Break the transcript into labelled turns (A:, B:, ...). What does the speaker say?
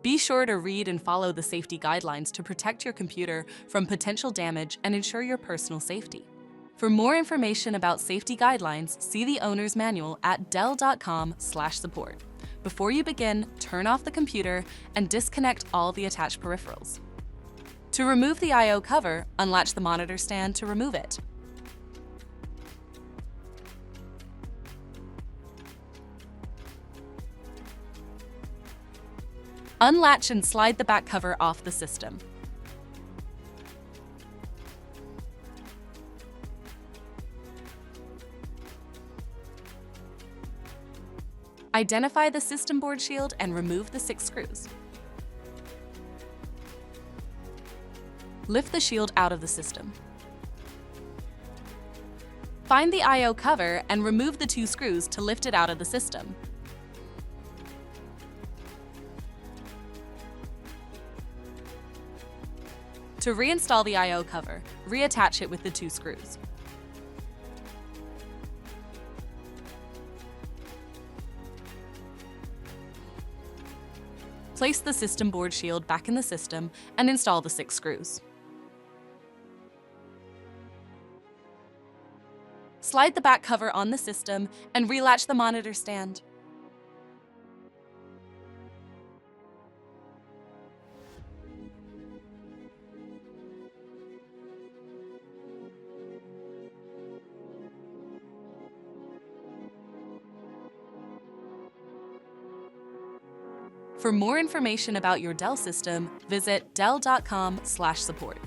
A: Be sure to read and follow the safety guidelines to protect your computer from potential damage and ensure your personal safety. For more information about safety guidelines, see the owner's manual at dell.com/support. Before you begin, turn off the computer and disconnect all the attached peripherals. To remove the I/O cover, unlatch the monitor stand to remove it. Unlatch and slide the back cover off the system. Identify the system board shield and remove the 6 screws. Lift the shield out of the system. Find the I/O cover and remove the 2 screws to lift it out of the system. To reinstall the I/O cover, reattach it with the 2 screws. Place the system board shield back in the system and install the 6 screws. Slide the back cover on the system and relatch the monitor stand. For more information about your Dell system, visit dell.com/support.